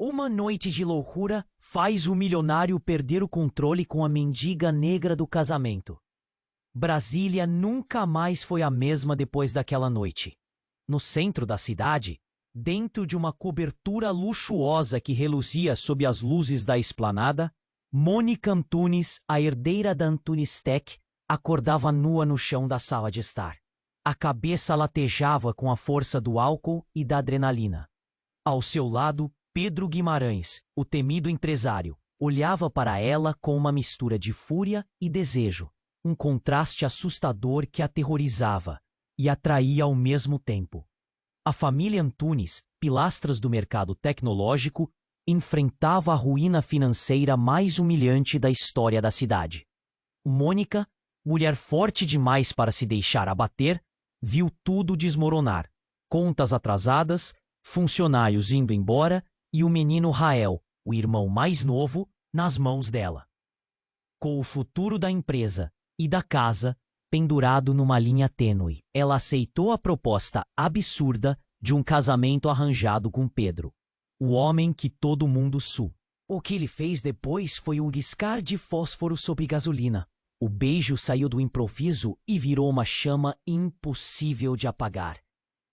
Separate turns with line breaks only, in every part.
Uma noite de loucura faz o milionário perder o controle com a mendiga negra do casamento. Brasília nunca mais foi a mesma depois daquela noite. No centro da cidade, dentro de uma cobertura luxuosa que reluzia sob as luzes da esplanada, Mônica Antunes, a herdeira da Antunes Tech, acordava nua no chão da sala de estar. A cabeça latejava com a força do álcool e da adrenalina. Ao seu lado, Pedro Guimarães, o temido empresário, olhava para ela com uma mistura de fúria e desejo, um contraste assustador que aterrorizava e atraía ao mesmo tempo. A família Antunes, pilastras do mercado tecnológico, enfrentava a ruína financeira mais humilhante da história da cidade. Mônica, mulher forte demais para se deixar abater, viu tudo desmoronar. Contas atrasadas, funcionários indo embora e o menino Rael, o irmão mais novo, nas mãos dela. Com o futuro da empresa e da casa pendurado numa linha tênue, ela aceitou a proposta absurda de um casamento arranjado com Pedro, o homem que todo mundo O que ele fez depois foi um riscar de fósforo sobre gasolina. O beijo saiu do improviso e virou uma chama impossível de apagar.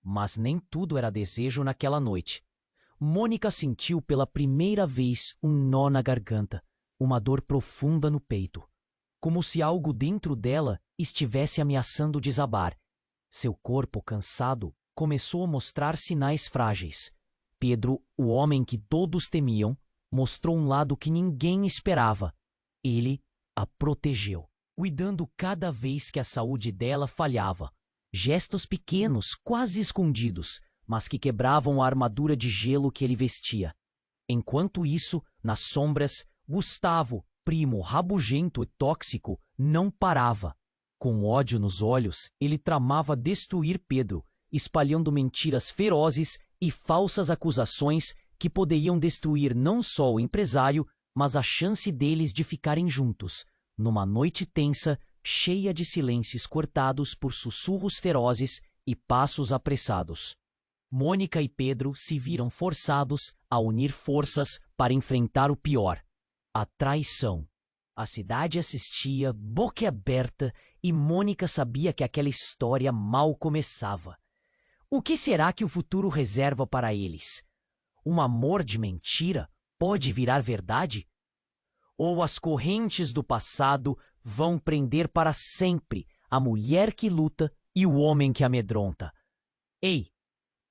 Mas nem tudo era desejo naquela noite. Mônica sentiu pela primeira vez um nó na garganta, uma dor profunda no peito, como se algo dentro dela estivesse ameaçando desabar. Seu corpo, cansado, começou a mostrar sinais frágeis. Pedro, o homem que todos temiam, mostrou um lado que ninguém esperava. Ele a protegeu, cuidando cada vez que a saúde dela falhava. Gestos pequenos, quase escondidos, mas que quebravam a armadura de gelo que ele vestia. Enquanto isso, nas sombras, Gustavo, primo rabugento e tóxico, não parava. Com ódio nos olhos, ele tramava destruir Pedro, espalhando mentiras ferozes e falsas acusações que poderiam destruir não só o empresário, mas a chance deles de ficarem juntos, numa noite tensa, cheia de silêncios cortados por sussurros ferozes e passos apressados. Mônica e Pedro se viram forçados a unir forças para enfrentar o pior, a traição. A cidade assistia, boquiaberta, e Mônica sabia que aquela história mal começava. O que será que o futuro reserva para eles? Um amor de mentira pode virar verdade? Ou as correntes do passado vão prender para sempre a mulher que luta e o homem que amedronta? Ei!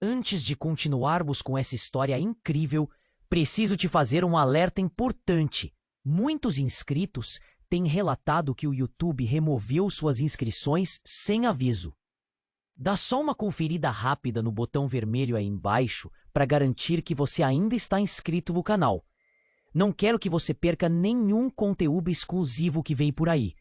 Antes de continuarmos com essa história incrível, preciso te fazer um alerta importante. Muitos inscritos têm relatado que o YouTube removeu suas inscrições sem aviso. Dá só uma conferida rápida no botão vermelho aí embaixo para garantir que você ainda está inscrito no canal. Não quero que você perca nenhum conteúdo exclusivo que vem por aí.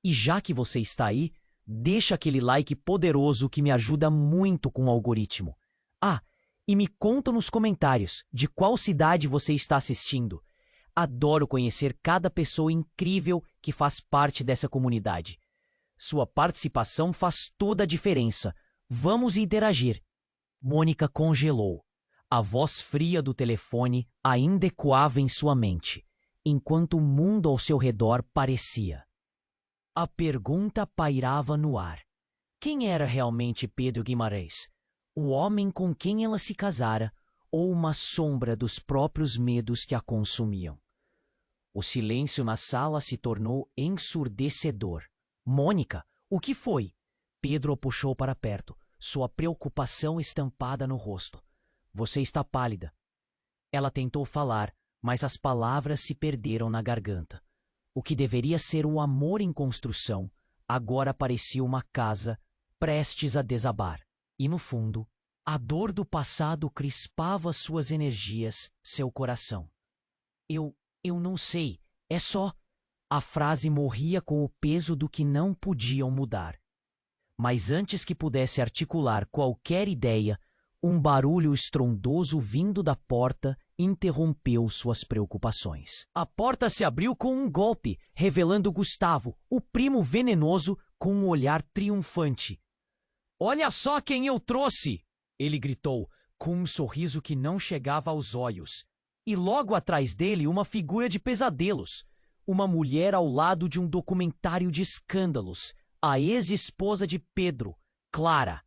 E já que você está aí, deixa aquele like poderoso que me ajuda muito com o algoritmo. Ah, e me conta nos comentários de qual cidade você está assistindo. Adoro conhecer cada pessoa incrível que faz parte dessa comunidade. Sua participação faz toda a diferença. Vamos interagir. Mônica congelou. A voz fria do telefone ainda ecoava em sua mente, enquanto o mundo ao seu redor parecia. A pergunta pairava no ar. Quem era realmente Pedro Guimarães? O homem com quem ela se casara ou uma sombra dos próprios medos que a consumiam? O silêncio na sala se tornou ensurdecedor. Mônica, o que foi? Pedro a puxou para perto, sua preocupação estampada no rosto. Você está pálida. Ela tentou falar, mas as palavras se perderam na garganta. O que deveria ser um amor em construção, agora parecia uma casa prestes a desabar. E no fundo, a dor do passado crispava suas energias, seu coração. Eu não sei, é só... A frase morria com o peso do que não podiam mudar. Mas antes que pudesse articular qualquer ideia, um barulho estrondoso vindo da porta interrompeu suas preocupações. A porta se abriu com um golpe, revelando Gustavo, o primo venenoso, com um olhar triunfante. "Olha só quem eu trouxe!" ele gritou, com um sorriso que não chegava aos olhos. E logo atrás dele uma figura de pesadelos, uma mulher ao lado de um documentário de escândalos, a ex-esposa de Pedro, Clara.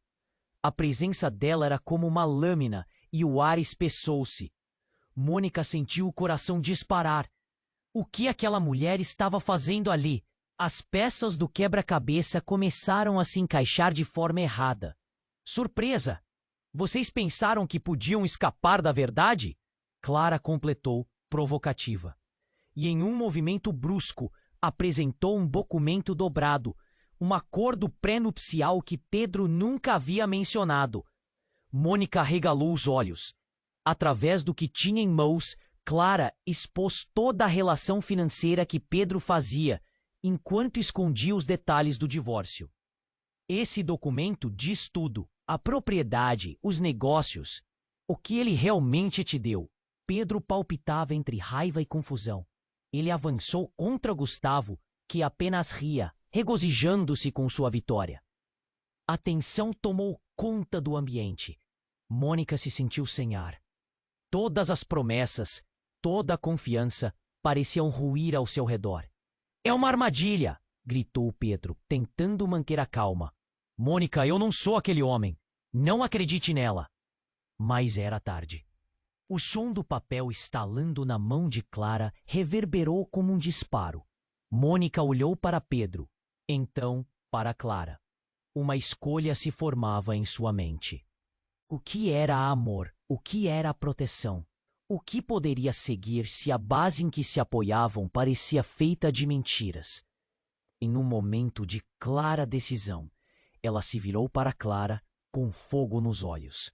A presença dela era como uma lâmina e o ar espessou-se. Mônica sentiu o coração disparar. O que aquela mulher estava fazendo ali? As peças do quebra-cabeça começaram a se encaixar de forma errada. Surpresa! Vocês pensaram que podiam escapar da verdade? Clara completou, provocativa. E em um movimento brusco, apresentou um documento dobrado, um acordo pré-nupcial que Pedro nunca havia mencionado. Mônica arregalou os olhos. Através do que tinha em mãos, Clara expôs toda a relação financeira que Pedro fazia, enquanto escondia os detalhes do divórcio. Esse documento diz tudo: a propriedade, os negócios, o que ele realmente te deu. Pedro palpitava entre raiva e confusão. Ele avançou contra Gustavo, que apenas ria, regozijando-se com sua vitória. A tensão tomou conta do ambiente. Mônica se sentiu sem ar. Todas as promessas, toda a confiança pareciam ruir ao seu redor. É uma armadilha! Gritou Pedro, tentando manter a calma. Mônica, eu não sou aquele homem. Não acredite nela. Mas era tarde. O som do papel estalando na mão de Clara reverberou como um disparo. Mônica olhou para Pedro, então para Clara. Uma escolha se formava em sua mente. O que era amor? O que era proteção? O que poderia seguir se a base em que se apoiavam parecia feita de mentiras? Em um momento de clara decisão, ela se virou para Clara com fogo nos olhos.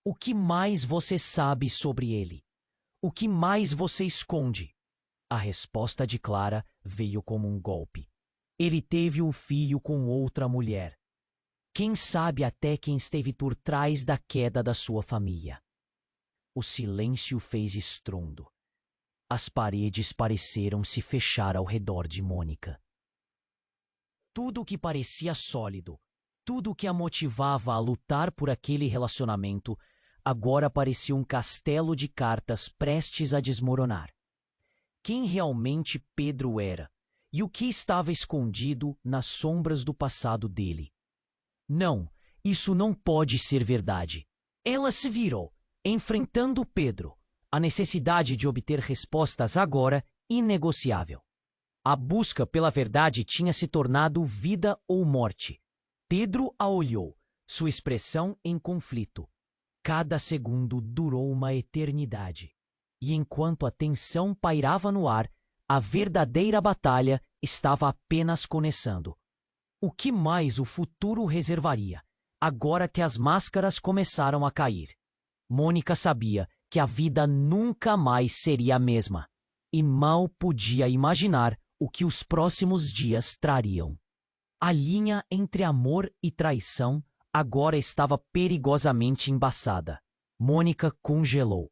O que mais você sabe sobre ele? O que mais você esconde? A resposta de Clara veio como um golpe. Ele teve um filho com outra mulher. Quem sabe até quem esteve por trás da queda da sua família? O silêncio fez estrondo. As paredes pareceram se fechar ao redor de Mônica. Tudo o que parecia sólido, tudo o que a motivava a lutar por aquele relacionamento, agora parecia um castelo de cartas prestes a desmoronar. Quem realmente Pedro era e o que estava escondido nas sombras do passado dele? Não, isso não pode ser verdade. Ela se virou, enfrentando Pedro, a necessidade de obter respostas agora inegociável. A busca pela verdade tinha se tornado vida ou morte. Pedro a olhou, sua expressão em conflito. Cada segundo durou uma eternidade. E enquanto a tensão pairava no ar, a verdadeira batalha estava apenas começando. O que mais o futuro reservaria, agora que as máscaras começaram a cair? Mônica sabia que a vida nunca mais seria a mesma, e mal podia imaginar o que os próximos dias trariam. A linha entre amor e traição agora estava perigosamente embaçada. Mônica congelou.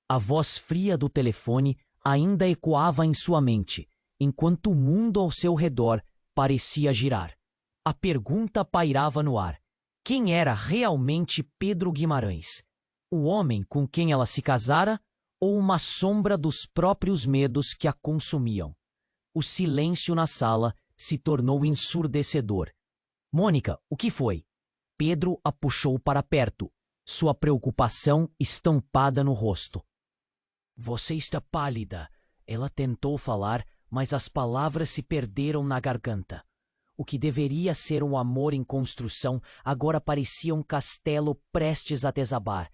A voz fria do telefone ainda ecoava em sua mente, enquanto o mundo ao seu redor parecia girar. A pergunta pairava no ar. Quem era realmente Pedro Guimarães? O homem com quem ela se casara ou uma sombra dos próprios medos que a consumiam? O silêncio na sala se tornou ensurdecedor. Mônica, o que foi? Pedro a puxou para perto, sua preocupação estampada no rosto. Você está pálida. Ela tentou falar, mas as palavras se perderam na garganta. O que deveria ser um amor em construção agora parecia um castelo prestes a desabar.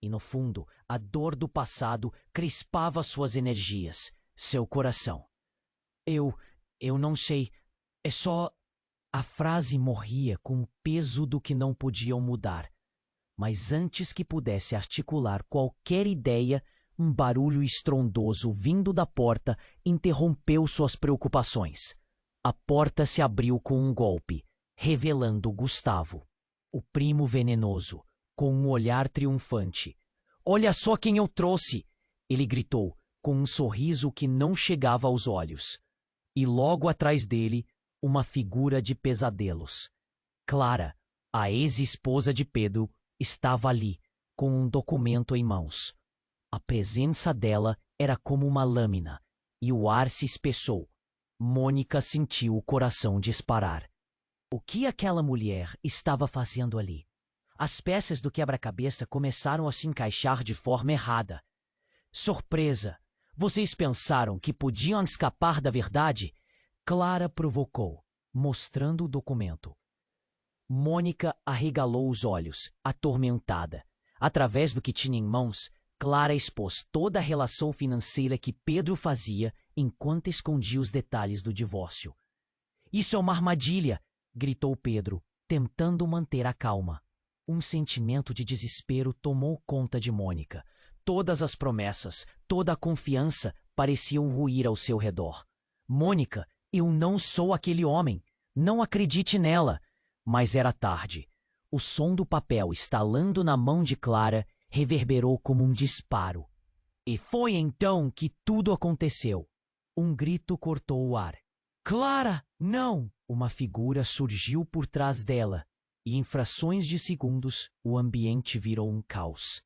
E no fundo, a dor do passado crispava suas energias, seu coração. Eu não sei. É só... A frase morria com o peso do que não podiam mudar. Mas antes que pudesse articular qualquer ideia, um barulho estrondoso vindo da porta interrompeu suas preocupações. A porta se abriu com um golpe, revelando Gustavo, o primo venenoso, com um olhar triunfante. Olha só quem eu trouxe! Ele gritou, com um sorriso que não chegava aos olhos. E logo atrás dele, uma figura de pesadelos. Clara, a ex-esposa de Pedro, estava ali, com um documento em mãos. A presença dela era como uma lâmina, e o ar se espessou. Mônica sentiu o coração disparar. O que aquela mulher estava fazendo ali? As peças do quebra-cabeça começaram a se encaixar de forma errada. Surpresa! Vocês pensaram que podiam escapar da verdade? Clara provocou, mostrando o documento. Mônica arregalou os olhos, atormentada. Através do que tinha em mãos, Clara expôs toda a relação financeira que Pedro fazia enquanto escondia os detalhes do divórcio. Isso é uma armadilha! Gritou Pedro, tentando manter a calma. Um sentimento de desespero tomou conta de Mônica. Todas as promessas, toda a confiança pareciam ruir ao seu redor. Mônica, eu não sou aquele homem. Não acredite nela. Mas era tarde. O som do papel estalando na mão de Clara reverberou como um disparo. E foi então que tudo aconteceu. Um grito cortou o ar. Clara, não! Uma figura surgiu por trás dela, e em frações de segundos o ambiente virou um caos.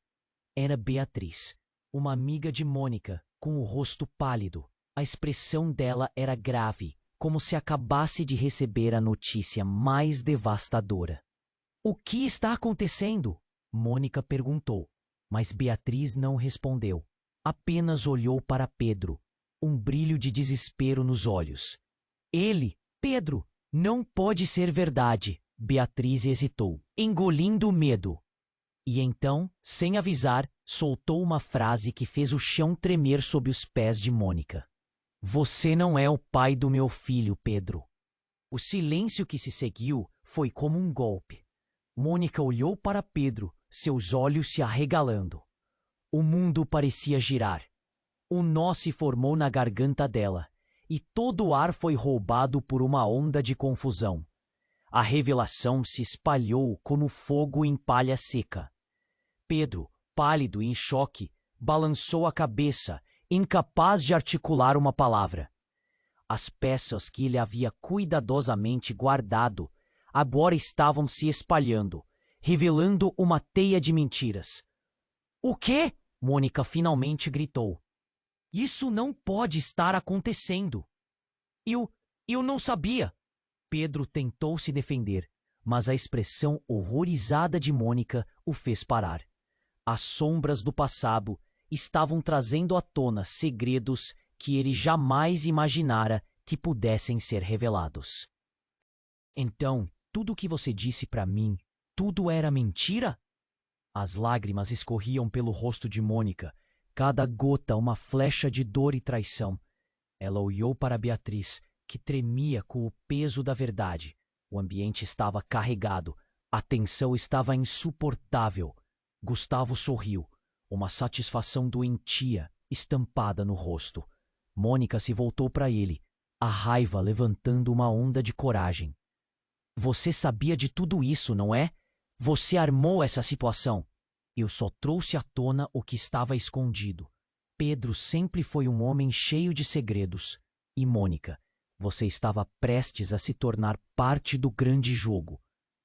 Era Beatriz, uma amiga de Mônica, com o rosto pálido. A expressão dela era grave, como se acabasse de receber a notícia mais devastadora. O que está acontecendo? Mônica perguntou, mas Beatriz não respondeu. Apenas olhou para Pedro, um brilho de desespero nos olhos. Ele, Pedro, não pode ser verdade. Beatriz hesitou, engolindo o medo. E então, sem avisar, soltou uma frase que fez o chão tremer sob os pés de Mônica. Você não é o pai do meu filho, Pedro. O silêncio que se seguiu foi como um golpe. Mônica olhou para Pedro, seus olhos se arregalando. O mundo parecia girar. Um nó se formou na garganta dela, e todo o ar foi roubado por uma onda de confusão. A revelação se espalhou como fogo em palha seca. Pedro, pálido e em choque, balançou a cabeça, incapaz de articular uma palavra. As peças que ele havia cuidadosamente guardado agora estavam se espalhando, revelando uma teia de mentiras. O quê? Mônica finalmente gritou. Isso não pode estar acontecendo. Eu não sabia. Pedro tentou se defender, mas a expressão horrorizada de Mônica o fez parar. As sombras do passado estavam trazendo à tona segredos que ele jamais imaginara que pudessem ser revelados. Então, tudo o que você disse para mim, tudo era mentira? As lágrimas escorriam pelo rosto de Mônica, cada gota uma flecha de dor e traição. Ela olhou para Beatriz, que tremia com o peso da verdade. O ambiente estava carregado, a tensão estava insuportável. Gustavo sorriu, uma satisfação doentia estampada no rosto. Mônica se voltou para ele, a raiva levantando uma onda de coragem. Você sabia de tudo isso, não é? Você armou essa situação. Eu só trouxe à tona o que estava escondido. Pedro sempre foi um homem cheio de segredos. E Mônica, você estava prestes a se tornar parte do grande jogo.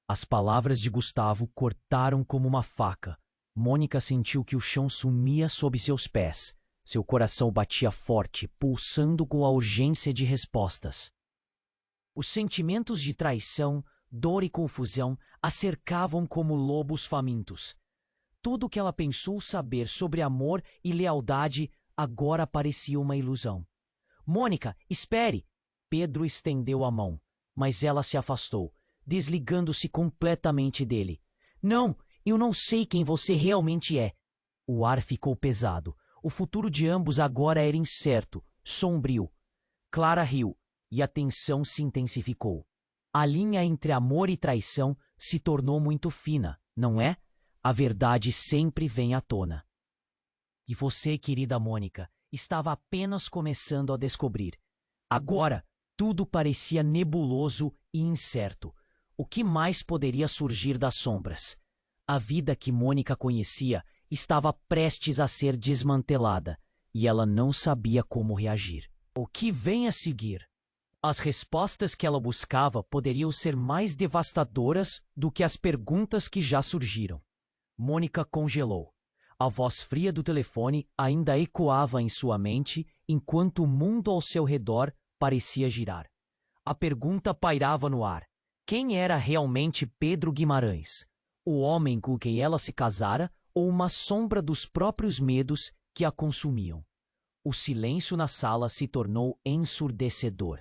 As palavras de Gustavo cortaram como uma faca. Mônica sentiu que o chão sumia sob seus pés. Seu coração batia forte, pulsando com a urgência de respostas. Os sentimentos de traição, dor e confusão a cercavam como lobos famintos. Tudo o que ela pensou saber sobre amor e lealdade agora parecia uma ilusão. Mônica, espere! Pedro estendeu a mão, mas ela se afastou, desligando-se completamente dele. Não, eu não sei quem você realmente é. O ar ficou pesado. O futuro de ambos agora era incerto, sombrio. Clara riu, e a tensão se intensificou. A linha entre amor e traição se tornou muito fina, não é? A verdade sempre vem à tona. E você, querida Mônica, estava apenas começando a descobrir. Agora, tudo parecia nebuloso e incerto. O que mais poderia surgir das sombras? A vida que Mônica conhecia estava prestes a ser desmantelada, e ela não sabia como reagir. O que vem a seguir? As respostas que ela buscava poderiam ser mais devastadoras do que as perguntas que já surgiram. Mônica congelou. A voz fria do telefone ainda ecoava em sua mente enquanto o mundo ao seu redor parecia girar. A pergunta pairava no ar. Quem era realmente Pedro Guimarães? O homem com quem ela se casara ou uma sombra dos próprios medos que a consumiam? O silêncio na sala se tornou ensurdecedor.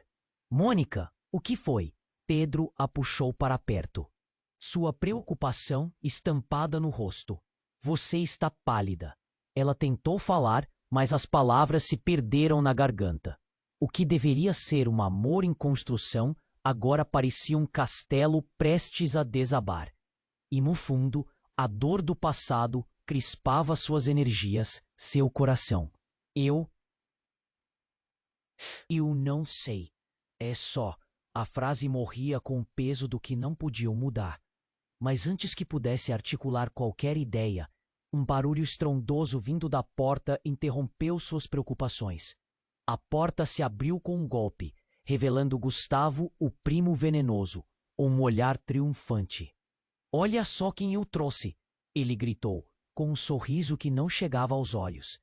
Mônica, o que foi? Pedro a puxou para perto. Sua preocupação estampada no rosto. Você está pálida. Ela tentou falar, mas as palavras se perderam na garganta. O que deveria ser um amor em construção agora parecia um castelo prestes a desabar. E no fundo, a dor do passado crispava suas energias, seu coração. Eu não sei. É só. A frase morria com o peso do que não podiam mudar. Mas antes que pudesse articular qualquer ideia, um barulho estrondoso vindo da porta interrompeu suas preocupações. A porta se abriu com um golpe, revelando Gustavo, o primo venenoso, um olhar triunfante. Olha só quem eu trouxe, ele gritou, com um sorriso que não chegava aos olhos.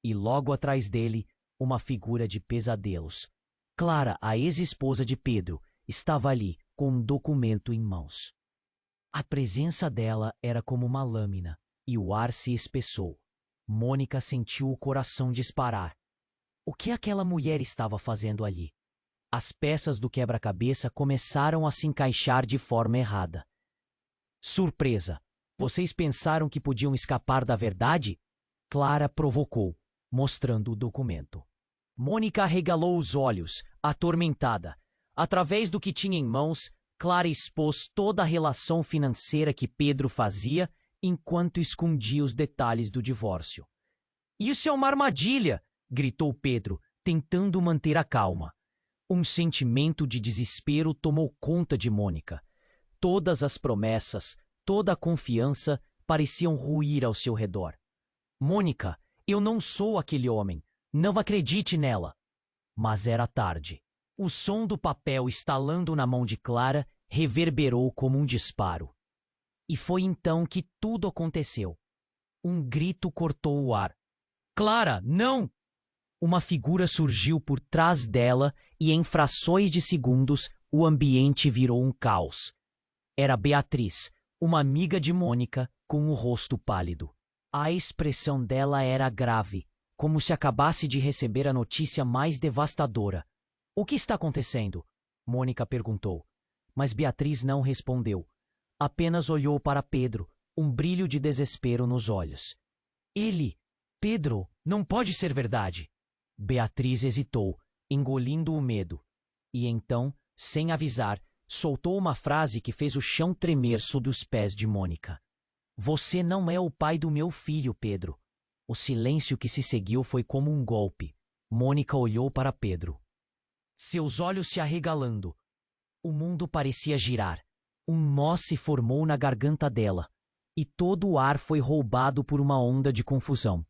E logo atrás dele, uma figura de pesadelos. Clara, a ex-esposa de Pedro, estava ali, com um documento em mãos. A presença dela era como uma lâmina, e o ar se espessou. Mônica sentiu o coração disparar. O que aquela mulher estava fazendo ali? As peças do quebra-cabeça começaram a se encaixar de forma errada. Surpresa! Vocês pensaram que podiam escapar da verdade? Clara provocou, mostrando o documento. Mônica arregalou os olhos, atormentada. Através do que tinha em mãos, Clara expôs toda a relação financeira que Pedro fazia enquanto escondia os detalhes do divórcio. Isso é uma armadilha! Gritou Pedro, tentando manter a calma. Um sentimento de desespero tomou conta de Mônica. Todas as promessas, toda a confiança pareciam ruir ao seu redor. Mônica, eu não sou aquele homem. Não acredite nela. Mas era tarde. O som do papel estalando na mão de Clara reverberou como um disparo. E foi então que tudo aconteceu. Um grito cortou o ar. Clara, não! Uma figura surgiu por trás dela e em frações de segundos o ambiente virou um caos. Era Beatriz, uma amiga de Mônica, com o rosto pálido. A expressão dela era grave, como se acabasse de receber a notícia mais devastadora. O que está acontecendo? Mônica perguntou. Mas Beatriz não respondeu. Apenas olhou para Pedro, um brilho de desespero nos olhos. Pedro, não pode ser verdade. Beatriz hesitou, engolindo o medo. E então, sem avisar, soltou uma frase que fez o chão tremer sob os pés de Mônica. Você não é o pai do meu filho, Pedro. O silêncio que se seguiu foi como um golpe. Mônica olhou para Pedro. Seus olhos se arregalando. O mundo parecia girar. Um nó se formou na garganta dela. E todo o ar foi roubado por uma onda de confusão.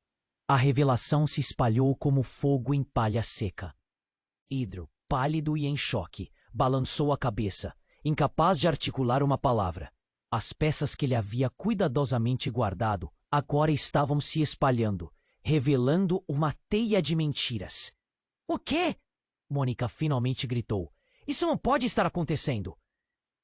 A revelação se espalhou como fogo em palha seca. Pedro, pálido e em choque, balançou a cabeça, incapaz de articular uma palavra. As peças que ele havia cuidadosamente guardado agora estavam se espalhando, revelando uma teia de mentiras. O quê? Mônica finalmente gritou. Isso não pode estar acontecendo.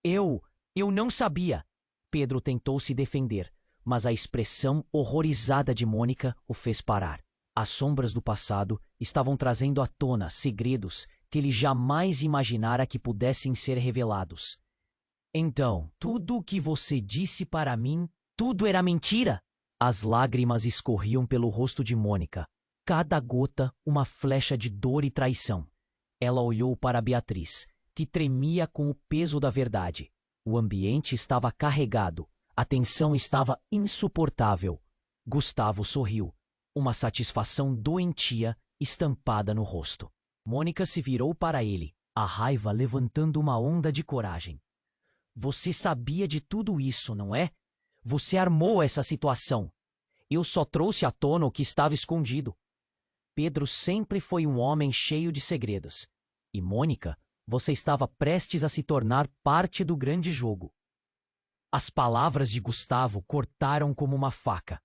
Eu não sabia. Pedro tentou se defender, mas a expressão horrorizada de Mônica o fez parar. As sombras do passado estavam trazendo à tona segredos que ele jamais imaginara que pudessem ser revelados. Então, tudo o que você disse para mim, tudo era mentira? As lágrimas escorriam pelo rosto de Mônica, cada gota uma flecha de dor e traição. Ela olhou para Beatriz, que tremia com o peso da verdade. O ambiente estava carregado, a tensão estava insuportável. Gustavo sorriu, uma satisfação doentia estampada no rosto. Mônica se virou para ele, a raiva levantando uma onda de coragem. Você sabia de tudo isso, não é? Você armou essa situação. Eu só trouxe à tona o que estava escondido. Pedro sempre foi um homem cheio de segredos. E Mônica, você estava prestes a se tornar parte do grande jogo. As palavras de Gustavo cortaram como uma faca.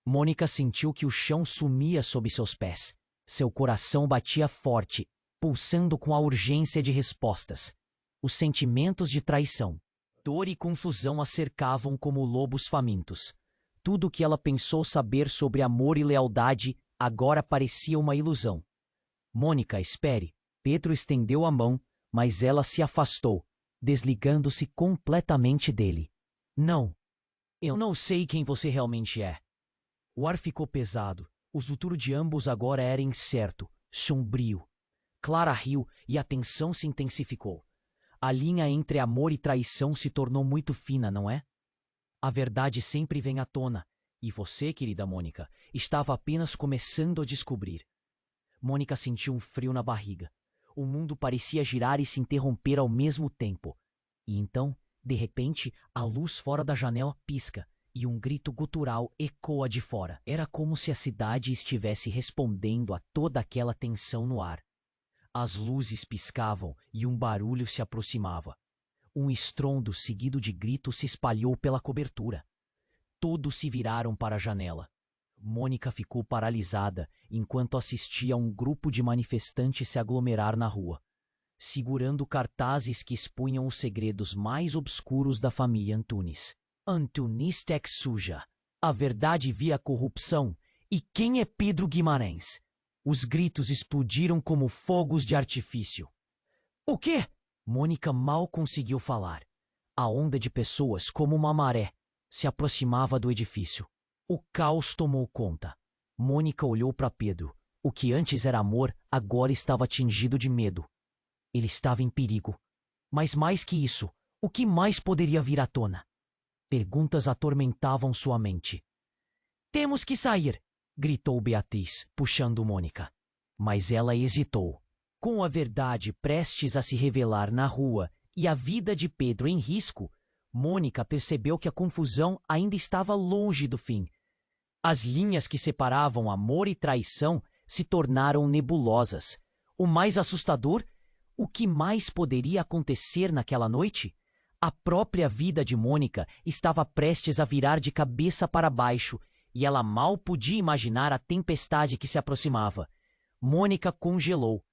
Mônica sentiu que o chão sumia sob seus pés. Seu coração batia forte, pulsando com a urgência de respostas. Os sentimentos de traição, dor e confusão a cercavam como lobos famintos. Tudo o que ela pensou saber sobre amor e lealdade agora parecia uma ilusão. Mônica, espere. Pedro estendeu a mão, mas ela se afastou, desligando-se completamente dele. Não. Eu não sei quem você realmente é. O ar ficou pesado. O futuro de ambos agora era incerto, sombrio. Clara riu e a tensão se intensificou. A linha entre amor e traição se tornou muito fina, não é? A verdade sempre vem à tona, e você, querida Mônica, estava apenas começando a descobrir. Mônica sentiu um frio na barriga. O mundo parecia girar e se interromper ao mesmo tempo. E então, de repente, a luz fora da janela pisca, e um grito gutural ecoa de fora. Era como se a cidade estivesse respondendo a toda aquela tensão no ar. As luzes piscavam e um barulho se aproximava. Um estrondo seguido de gritos se espalhou pela cobertura. Todos se viraram para a janela. Mônica ficou paralisada enquanto assistia a um grupo de manifestantes se aglomerar na rua, segurando cartazes que expunham os segredos mais obscuros da família Antunes. Antunes Tech suja. A verdade via corrupção. E quem é Pedro Guimarães? Os gritos explodiram como fogos de artifício. O quê? Mônica mal conseguiu falar. A onda de pessoas, como uma maré, se aproximava do edifício. O caos tomou conta. Mônica olhou para Pedro. O que antes era amor, agora estava tingido de medo. Ele estava em perigo. Mas mais que isso, o que mais poderia vir à tona? Perguntas atormentavam sua mente. Temos que sair! Gritou Beatriz, puxando Mônica. Mas ela hesitou. Com a verdade prestes a se revelar na rua e a vida de Pedro em risco, Mônica percebeu que a confusão ainda estava longe do fim. As linhas que separavam amor e traição se tornaram nebulosas. O mais assustador, o que mais poderia acontecer naquela noite? A própria vida de Mônica estava prestes a virar de cabeça para baixo e ela mal podia imaginar a tempestade que se aproximava. Mônica congelou.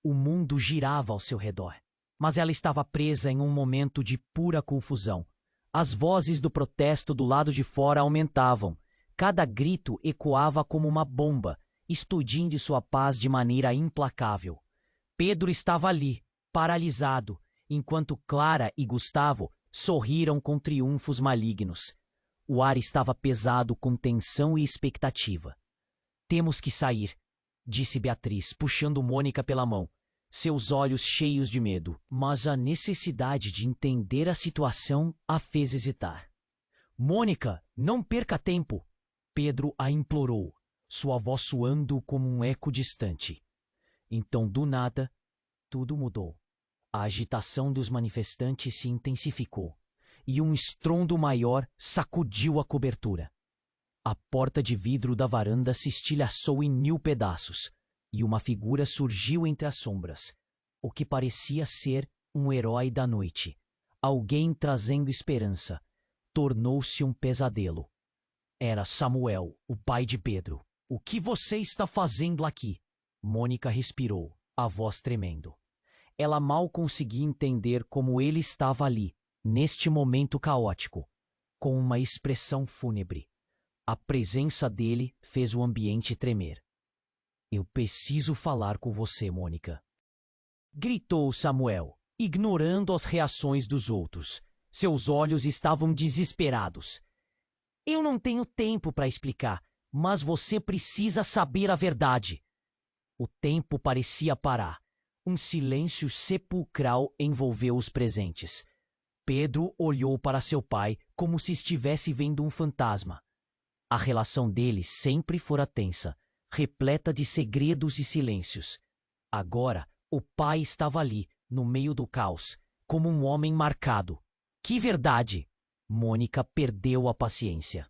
O mundo girava ao seu redor. Mas ela estava presa em um momento de pura confusão. As vozes do protesto do lado de fora aumentavam. Cada grito ecoava como uma bomba, explodindo sua paz de maneira implacável. Pedro estava ali, paralisado, enquanto Clara e Gustavo sorriram com triunfos malignos. O ar estava pesado com tensão e expectativa. Temos que sair, disse Beatriz, puxando Mônica pela mão, seus olhos cheios de medo. Mas a necessidade de entender a situação a fez hesitar. Mônica, não perca tempo! Pedro a implorou, sua voz soando como um eco distante. Então, do nada, tudo mudou. A agitação dos manifestantes se intensificou, e um estrondo maior sacudiu a cobertura. A porta de vidro da varanda se estilhaçou em 1000 pedaços, e uma figura surgiu entre as sombras, o que parecia ser um herói da noite. Alguém trazendo esperança. Tornou-se um pesadelo. Era Samuel, o pai de Pedro. O que você está fazendo aqui? Mônica respirou, a voz tremendo. Ela mal conseguia entender como ele estava ali, neste momento caótico, com uma expressão fúnebre. A presença dele fez o ambiente tremer. Eu preciso falar com você, Mônica. Gritou Samuel, ignorando as reações dos outros. Seus olhos estavam desesperados. Eu não tenho tempo para explicar, mas você precisa saber a verdade. O tempo parecia parar. Um silêncio sepulcral envolveu os presentes. Pedro olhou para seu pai como se estivesse vendo um fantasma. A relação deles sempre fora tensa, repleta de segredos e silêncios. Agora, o pai estava ali, no meio do caos, como um homem marcado. Que verdade! Mônica perdeu a paciência.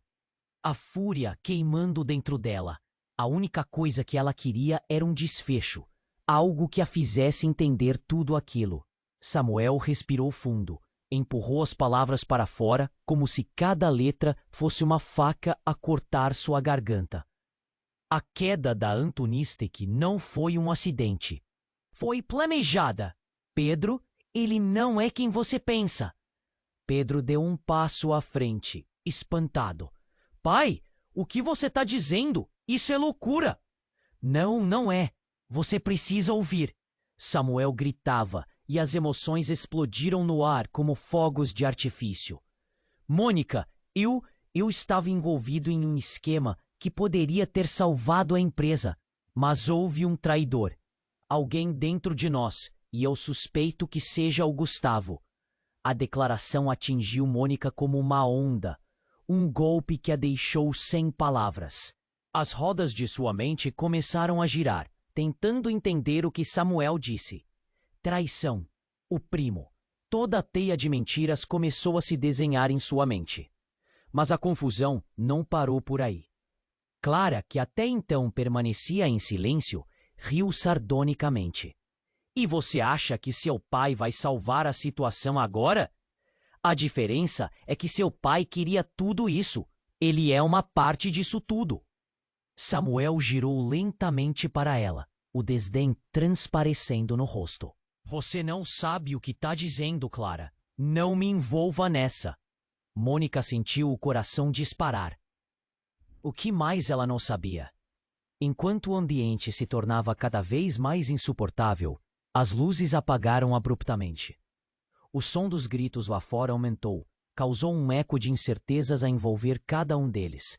A fúria queimando dentro dela. A única coisa que ela queria era um desfecho, algo que a fizesse entender tudo aquilo. Samuel respirou fundo, empurrou as palavras para fora como se cada letra fosse uma faca a cortar sua garganta. A queda da Antonistec não foi um acidente. Foi planejada. Pedro, ele não é quem você pensa. Pedro deu um passo à frente, espantado. Pai, o que você está dizendo? Isso é loucura! Não, não é. Você precisa ouvir. Samuel gritava e as emoções explodiram no ar como fogos de artifício. Mônica, eu estava envolvido em um esquema que poderia ter salvado a empresa, mas houve um traidor. Alguém dentro de nós, e eu suspeito que seja o Gustavo. A declaração atingiu Mônica como uma onda, um golpe que a deixou sem palavras. As rodas de sua mente começaram a girar, tentando entender o que Samuel disse. Traição, o primo. Toda a teia de mentiras começou a se desenhar em sua mente. Mas a confusão não parou por aí. Clara, que até então permanecia em silêncio, riu sardonicamente. E você acha que seu pai vai salvar a situação agora? A diferença é que seu pai queria tudo isso. Ele é uma parte disso tudo. Samuel girou lentamente para ela, o desdém transparecendo no rosto. Você não sabe o que está dizendo, Clara. Não me envolva nessa. Mônica sentiu o coração disparar. O que mais ela não sabia? Enquanto o ambiente se tornava cada vez mais insuportável, as luzes apagaram abruptamente. O som dos gritos lá fora aumentou, causou um eco de incertezas a envolver cada um deles.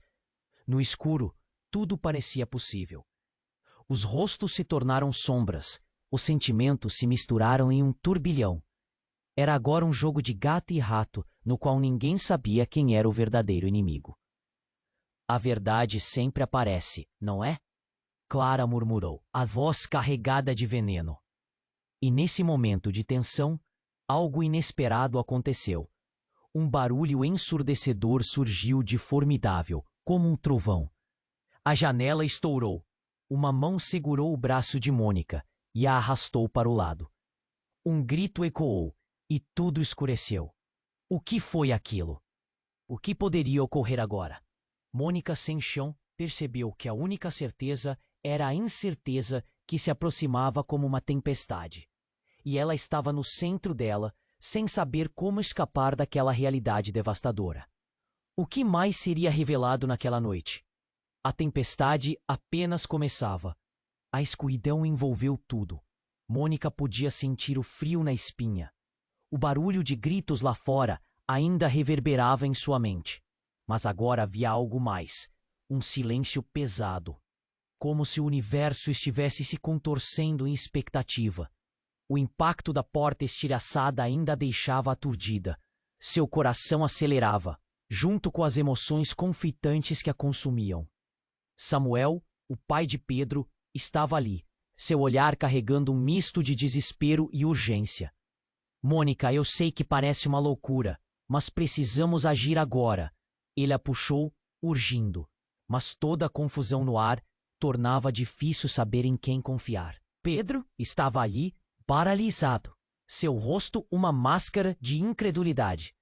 No escuro, tudo parecia possível. Os rostos se tornaram sombras, os sentimentos se misturaram em um turbilhão. Era agora um jogo de gato e rato, no qual ninguém sabia quem era o verdadeiro inimigo. A verdade sempre aparece, não é? Clara murmurou, a voz carregada de veneno. E nesse momento de tensão, algo inesperado aconteceu. Um barulho ensurdecedor surgiu de formidável, como um trovão. A janela estourou. Uma mão segurou o braço de Mônica e a arrastou para o lado. Um grito ecoou e tudo escureceu. O que foi aquilo? O que poderia ocorrer agora? Mônica, sem chão, percebeu que a única certeza era a incerteza que se aproximava como uma tempestade. E ela estava no centro dela, sem saber como escapar daquela realidade devastadora. O que mais seria revelado naquela noite? A tempestade apenas começava. A escuridão envolveu tudo. Mônica podia sentir o frio na espinha. O barulho de gritos lá fora ainda reverberava em sua mente. Mas agora havia algo mais. Um silêncio pesado. Como se o universo estivesse se contorcendo em expectativa. O impacto da porta estilhaçada ainda a deixava aturdida. Seu coração acelerava, junto com as emoções confitantes que a consumiam. Samuel, o pai de Pedro, estava ali, seu olhar carregando um misto de desespero e urgência. Mônica, eu sei que parece uma loucura, mas precisamos agir agora. Ele a puxou, urgindo, mas toda a confusão no ar tornava difícil saber em quem confiar. Pedro estava ali, paralisado, seu rosto uma máscara de incredulidade.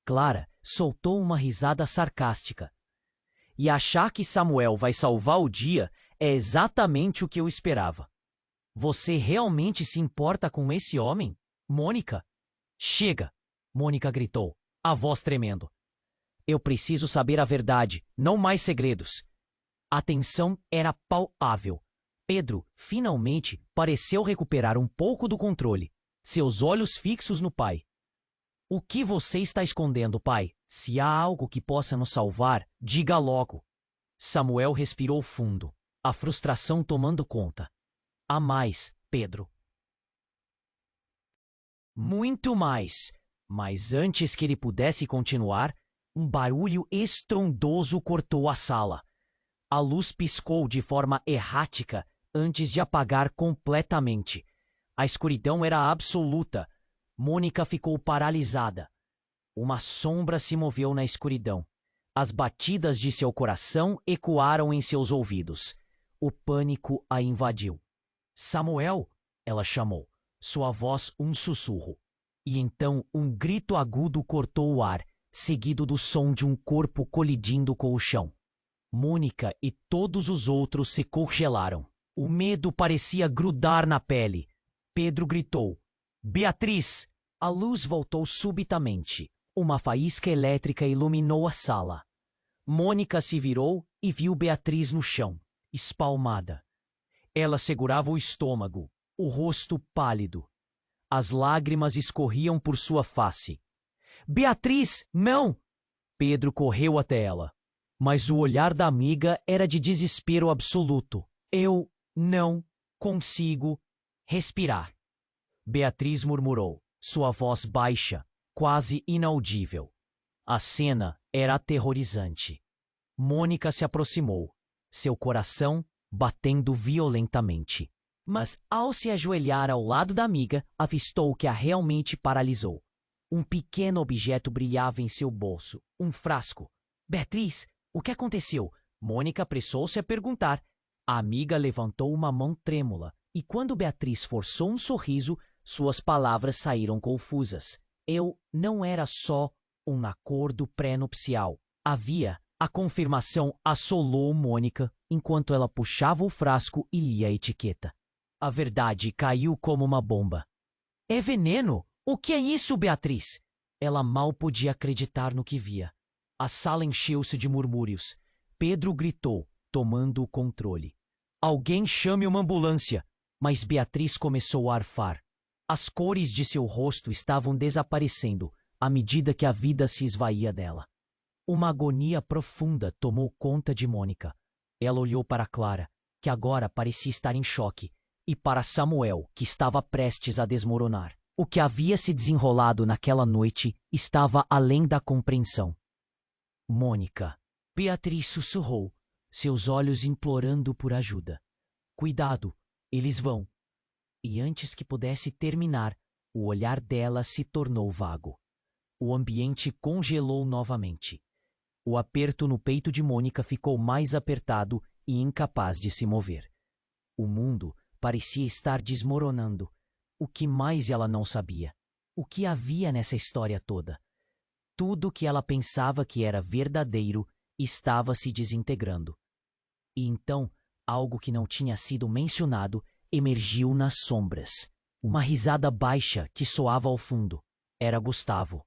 Clara soltou uma risada sarcástica. E achar que Samuel vai salvar o dia é exatamente o que eu esperava. Você realmente se importa com esse homem? Mônica? Chega! Mônica gritou, a voz tremendo. Eu preciso saber a verdade, não mais segredos. A tensão era palpável. Pedro, finalmente, pareceu recuperar um pouco do controle, seus olhos fixos no pai. O que você está escondendo, pai? Se há algo que possa nos salvar, diga logo. Samuel respirou fundo, a frustração tomando conta. Há mais, Pedro. Muito mais. Mas antes que ele pudesse continuar, um barulho estrondoso cortou a sala. A luz piscou de forma errática antes de apagar completamente. A escuridão era absoluta. Mônica ficou paralisada. Uma sombra se moveu na escuridão. As batidas de seu coração ecoaram em seus ouvidos. O pânico a invadiu. Samuel, ela chamou, sua voz um sussurro. E então um grito agudo cortou o ar, seguido do som de um corpo colidindo com o chão. Mônica e todos os outros se congelaram. O medo parecia grudar na pele. Pedro gritou: Beatriz! A luz voltou subitamente. Uma faísca elétrica iluminou a sala. Mônica se virou e viu Beatriz no chão, espalmada. Ela segurava o estômago, o rosto pálido. As lágrimas escorriam por sua face. Beatriz, não! Pedro correu até ela. Mas o olhar da amiga era de desespero absoluto. Eu não consigo respirar. Beatriz murmurou, sua voz baixa, quase inaudível. A cena era aterrorizante. Mônica se aproximou, seu coração batendo violentamente. Mas, ao se ajoelhar ao lado da amiga, avistou o que a realmente paralisou. Um pequeno objeto brilhava em seu bolso, um frasco. Beatriz, o que aconteceu? Mônica apressou-se a perguntar. A amiga levantou uma mão trêmula, e quando Beatriz forçou um sorriso, suas palavras saíram confusas. Eu não era só um acordo pré-nupcial. A confirmação assolou Mônica enquanto ela puxava o frasco e lia a etiqueta. A verdade caiu como uma bomba. É veneno? O que é isso, Beatriz? Ela mal podia acreditar no que via. A sala encheu-se de murmúrios. Pedro gritou, tomando o controle. Alguém chame uma ambulância! Mas Beatriz começou a arfar. As cores de seu rosto estavam desaparecendo à medida que a vida se esvaía dela. Uma agonia profunda tomou conta de Mônica. Ela olhou para Clara, que agora parecia estar em choque, e para Samuel, que estava prestes a desmoronar. O que havia se desenrolado naquela noite estava além da compreensão. Mônica. Beatriz sussurrou, seus olhos implorando por ajuda. Cuidado, eles vão. E antes que pudesse terminar, o olhar dela se tornou vago. O ambiente congelou novamente. O aperto no peito de Mônica ficou mais apertado e incapaz de se mover. O mundo parecia estar desmoronando. O que mais ela não sabia? O que havia nessa história toda? Tudo que ela pensava que era verdadeiro estava se desintegrando. E então, algo que não tinha sido mencionado emergiu nas sombras. Uma risada baixa que soava ao fundo. Era Gustavo.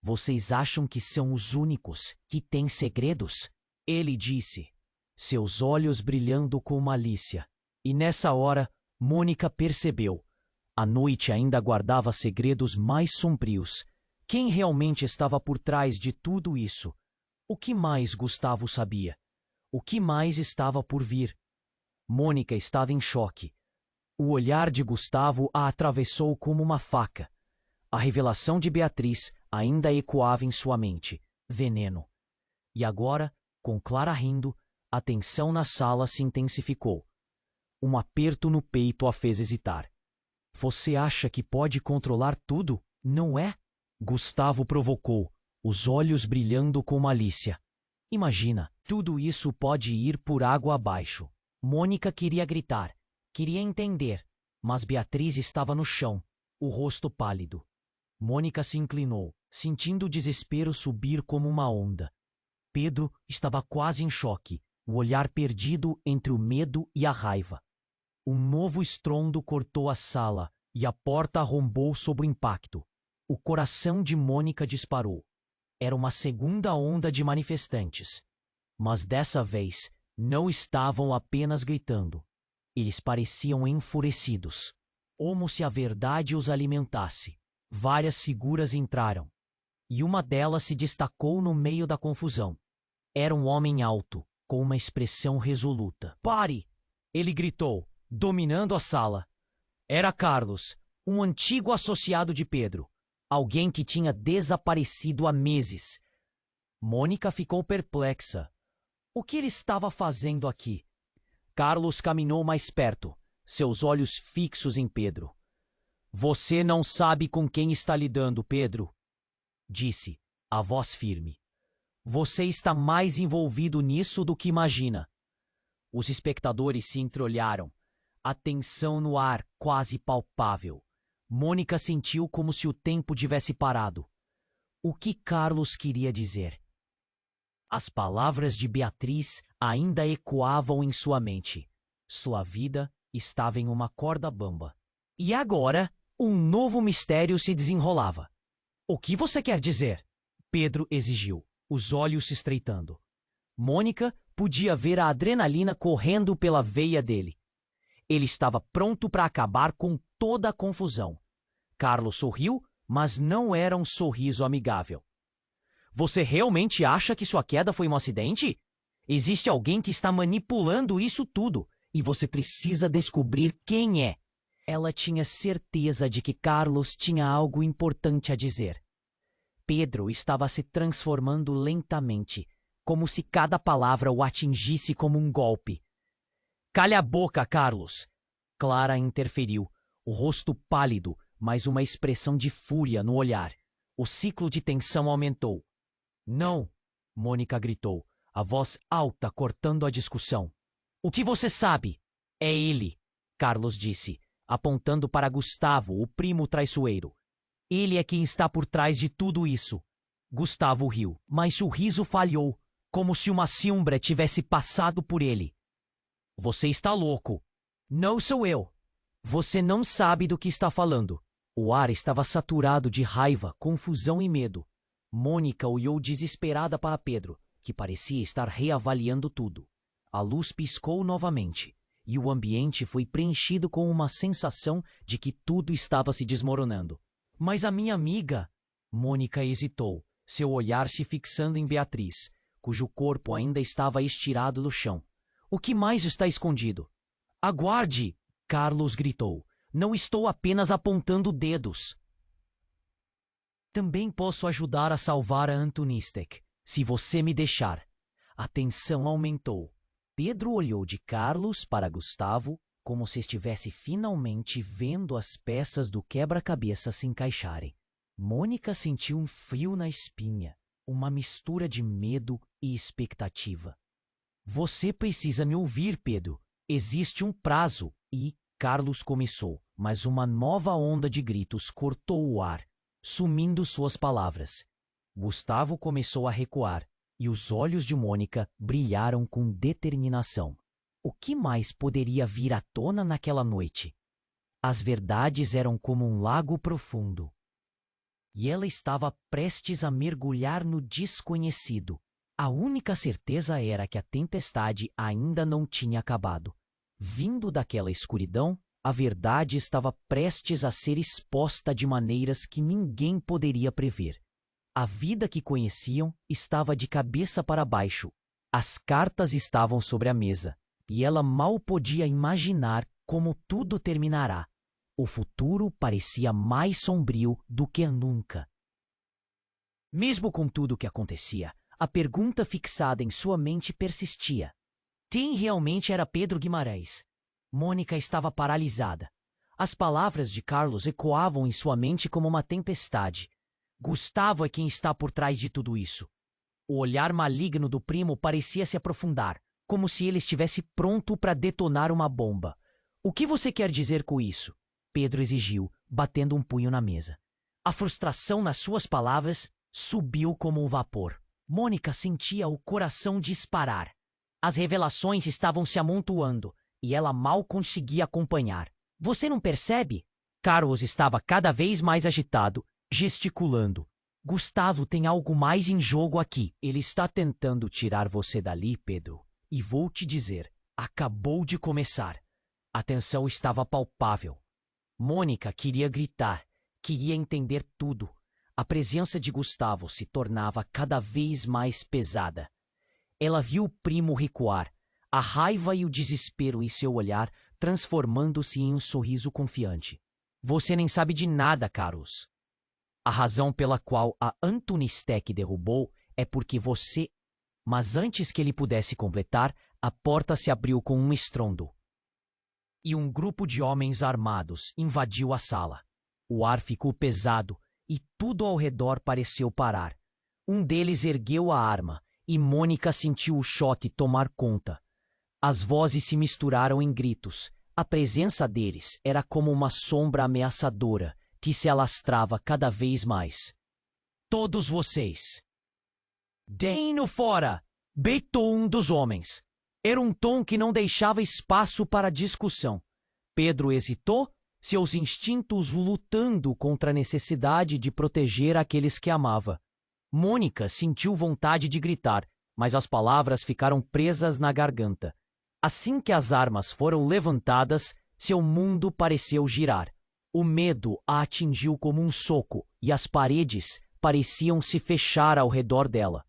Vocês acham que são os únicos que têm segredos? Ele disse, seus olhos brilhando com malícia. E nessa hora, Mônica percebeu. A noite ainda guardava segredos mais sombrios. Quem realmente estava por trás de tudo isso? O que mais Gustavo sabia? O que mais estava por vir? Mônica estava em choque. O olhar de Gustavo a atravessou como uma faca. A revelação de Beatriz ainda ecoava em sua mente. Veneno. E agora, com Clara rindo, a tensão na sala se intensificou. Um aperto no peito a fez hesitar. Você acha que pode controlar tudo, não é? Gustavo provocou, os olhos brilhando com malícia. Imagina, tudo isso pode ir por água abaixo. Mônica queria gritar, queria entender, mas Beatriz estava no chão, o rosto pálido. Mônica se inclinou, sentindo o desespero subir como uma onda. Pedro estava quase em choque, o olhar perdido entre o medo e a raiva. Um novo estrondo cortou a sala e a porta arrombou sob o impacto. O coração de Mônica disparou. Era uma segunda onda de manifestantes. Mas dessa vez, não estavam apenas gritando. Eles pareciam enfurecidos, como se a verdade os alimentasse. Várias figuras entraram, e uma delas se destacou no meio da confusão. Era um homem alto, com uma expressão resoluta. Pare! Ele gritou, dominando a sala. Era Carlos, um antigo associado de Pedro, alguém que tinha desaparecido há meses. Mônica ficou perplexa. O que ele estava fazendo aqui? Carlos caminhou mais perto, seus olhos fixos em Pedro. Você não sabe com quem está lidando, Pedro, disse, a voz firme. Você está mais envolvido nisso do que imagina. Os espectadores se entreolharam, a tensão no ar quase palpável. Mônica sentiu como se o tempo tivesse parado. O que Carlos queria dizer? As palavras de Beatriz ainda ecoavam em sua mente. Sua vida estava em uma corda bamba. E agora, um novo mistério se desenrolava. O que você quer dizer? Pedro exigiu, os olhos se estreitando. Mônica podia ver a adrenalina correndo pela veia dele. Ele estava pronto para acabar com toda a confusão. Carlos sorriu, mas não era um sorriso amigável. Você realmente acha que sua queda foi um acidente? Existe alguém que está manipulando isso tudo, e você precisa descobrir quem é. Ela tinha certeza de que Carlos tinha algo importante a dizer. Pedro estava se transformando lentamente, como se cada palavra o atingisse como um golpe. Calha a boca, Carlos! Clara interferiu, o rosto pálido, mas uma expressão de fúria no olhar. O ciclo de tensão aumentou. Não! Mônica gritou, a voz alta cortando a discussão. O que você sabe? É ele, Carlos disse, apontando para Gustavo, o primo traiçoeiro. Ele é quem está por trás de tudo isso. Gustavo riu, mas o riso falhou, como se uma sombra tivesse passado por ele. Você está louco. Não sou eu. Você não sabe do que está falando. O ar estava saturado de raiva, confusão e medo. Mônica olhou desesperada para Pedro, que parecia estar reavaliando tudo. A luz piscou novamente, e o ambiente foi preenchido com uma sensação de que tudo estava se desmoronando. Mas a minha amiga... Mônica hesitou, seu olhar se fixando em Beatriz, cujo corpo ainda estava estirado no chão. O que mais está escondido? Aguarde! Carlos gritou. Não estou apenas apontando dedos. Também posso ajudar a salvar a Antonistek, se você me deixar. A tensão aumentou. Pedro olhou de Carlos para Gustavo, como se estivesse finalmente vendo as peças do quebra-cabeça se encaixarem. Mônica sentiu um frio na espinha, uma mistura de medo e expectativa. Você precisa me ouvir, Pedro. Existe um prazo. E Carlos começou, mas uma nova onda de gritos cortou o ar, sumindo suas palavras. Gustavo começou a recuar, e os olhos de Mônica brilharam com determinação. O que mais poderia vir à tona naquela noite? As verdades eram como um lago profundo. E ela estava prestes a mergulhar no desconhecido. A única certeza era que a tempestade ainda não tinha acabado. Vindo daquela escuridão, a verdade estava prestes a ser exposta de maneiras que ninguém poderia prever. A vida que conheciam estava de cabeça para baixo. As cartas estavam sobre a mesa, e ela mal podia imaginar como tudo terminará. O futuro parecia mais sombrio do que nunca. Mesmo com tudo o que acontecia, a pergunta fixada em sua mente persistia. Quem realmente era Pedro Guimarães? Mônica estava paralisada. As palavras de Carlos ecoavam em sua mente como uma tempestade. Gustavo é quem está por trás de tudo isso. O olhar maligno do primo parecia se aprofundar, como se ele estivesse pronto para detonar uma bomba. O que você quer dizer com isso? Pedro exigiu, batendo um punho na mesa. A frustração nas suas palavras subiu como um vapor. Mônica sentia o coração disparar. As revelações estavam se amontoando, e ela mal conseguia acompanhar. Você não percebe? Carlos estava cada vez mais agitado, gesticulando. Gustavo tem algo mais em jogo aqui. Ele está tentando tirar você dali, Pedro. E vou te dizer, acabou de começar. A tensão estava palpável. Mônica queria gritar, queria entender tudo. A presença de Gustavo se tornava cada vez mais pesada. Ela viu o primo recuar, a raiva e o desespero em seu olhar transformando-se em um sorriso confiante. Você nem sabe de nada, Carlos. A razão pela qual a Antonistek derrubou é porque você... Mas antes que ele pudesse completar, a porta se abriu com um estrondo. E um grupo de homens armados invadiu a sala. O ar ficou pesado e tudo ao redor pareceu parar. Um deles ergueu a arma e Mônica sentiu o choque tomar conta. As vozes se misturaram em gritos. A presença deles era como uma sombra ameaçadora que se alastrava cada vez mais. Todos vocês! Deem-no fora! Beitou um dos homens. Era um tom que não deixava espaço para discussão. Pedro hesitou, seus instintos lutando contra a necessidade de proteger aqueles que amava. Mônica sentiu vontade de gritar, mas as palavras ficaram presas na garganta. Assim que as armas foram levantadas, seu mundo pareceu girar. O medo a atingiu como um soco e as paredes pareciam se fechar ao redor dela.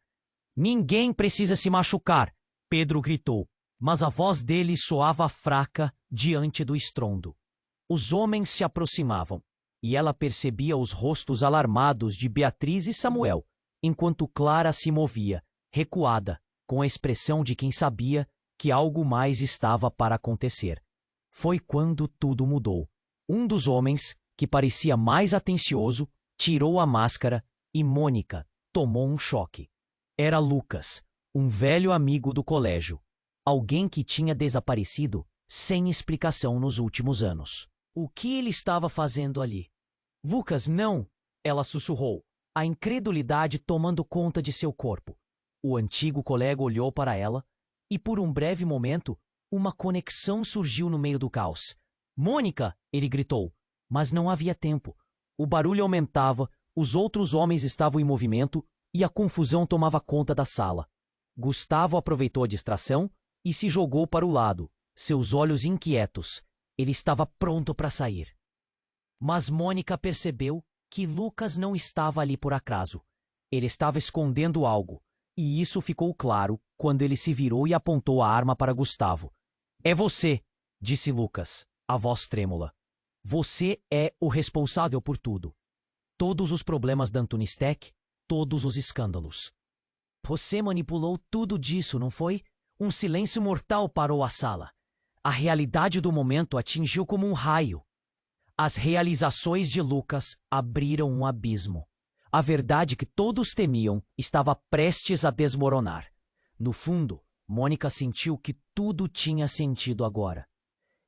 Ninguém precisa se machucar, Pedro gritou, mas a voz dele soava fraca diante do estrondo. Os homens se aproximavam, e ela percebia os rostos alarmados de Beatriz e Samuel, enquanto Clara se movia, recuada, com a expressão de quem sabia que algo mais estava para acontecer. Foi quando tudo mudou. Um dos homens, que parecia mais atencioso, tirou a máscara e Mônica tomou um choque. Era Lucas, um velho amigo do colégio, alguém que tinha desaparecido sem explicação nos últimos anos. O que ele estava fazendo ali? Lucas, não! Ela sussurrou, a incredulidade tomando conta de seu corpo. O antigo colega olhou para ela e, por um breve momento, uma conexão surgiu no meio do caos. Mônica! Ele gritou, mas não havia tempo. O barulho aumentava, os outros homens estavam em movimento e a confusão tomava conta da sala. Gustavo aproveitou a distração e se jogou para o lado, seus olhos inquietos. Ele estava pronto para sair. Mas Mônica percebeu que Lucas não estava ali por acaso. Ele estava escondendo algo, e isso ficou claro quando ele se virou e apontou a arma para Gustavo. É você, disse Lucas, a voz trêmula. Você é o responsável por tudo. Todos os problemas da Antonistec, todos os escândalos. Você manipulou tudo disso, não foi? Um silêncio mortal parou a sala. A realidade do momento atingiu como um raio. As realizações de Lucas abriram um abismo. A verdade que todos temiam estava prestes a desmoronar. No fundo, Mônica sentiu que tudo tinha sentido agora.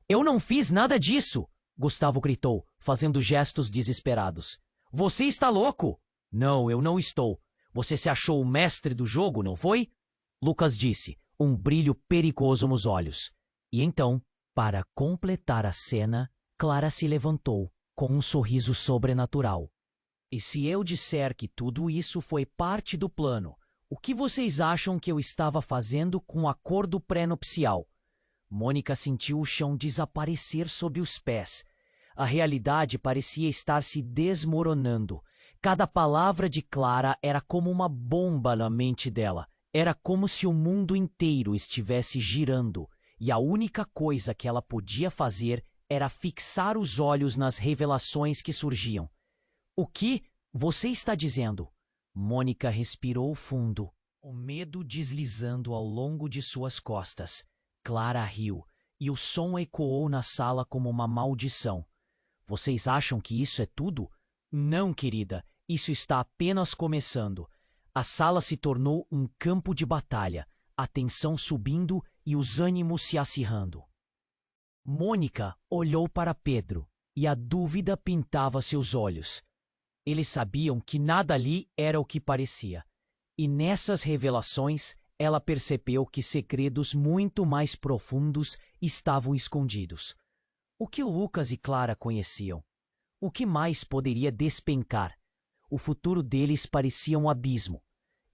Eu não fiz nada disso! Gustavo gritou, fazendo gestos desesperados. Você está louco! Não, eu não estou. Você se achou o mestre do jogo, não foi? Lucas disse, um brilho perigoso nos olhos. E então, para completar a cena, Clara se levantou, com um sorriso sobrenatural. E se eu disser que tudo isso foi parte do plano, o que vocês acham que eu estava fazendo com o acordo pré-nupcial? Mônica sentiu o chão desaparecer sob os pés. A realidade parecia estar se desmoronando. Cada palavra de Clara era como uma bomba na mente dela. Era como se o mundo inteiro estivesse girando, e a única coisa que ela podia fazer era fixar os olhos nas revelações que surgiam. O que você está dizendo? Mônica respirou fundo, o medo deslizando ao longo de suas costas. Clara riu, e o som ecoou na sala como uma maldição. Vocês acham que isso é tudo? Não, querida, isso está apenas começando. A sala se tornou um campo de batalha, a tensão subindo e os ânimos se acirrando. Mônica olhou para Pedro, e a dúvida pintava seus olhos. Eles sabiam que nada ali era o que parecia. E nessas revelações, ela percebeu que segredos muito mais profundos estavam escondidos. O que Lucas e Clara conheciam? O que mais poderia despencar? O futuro deles parecia um abismo.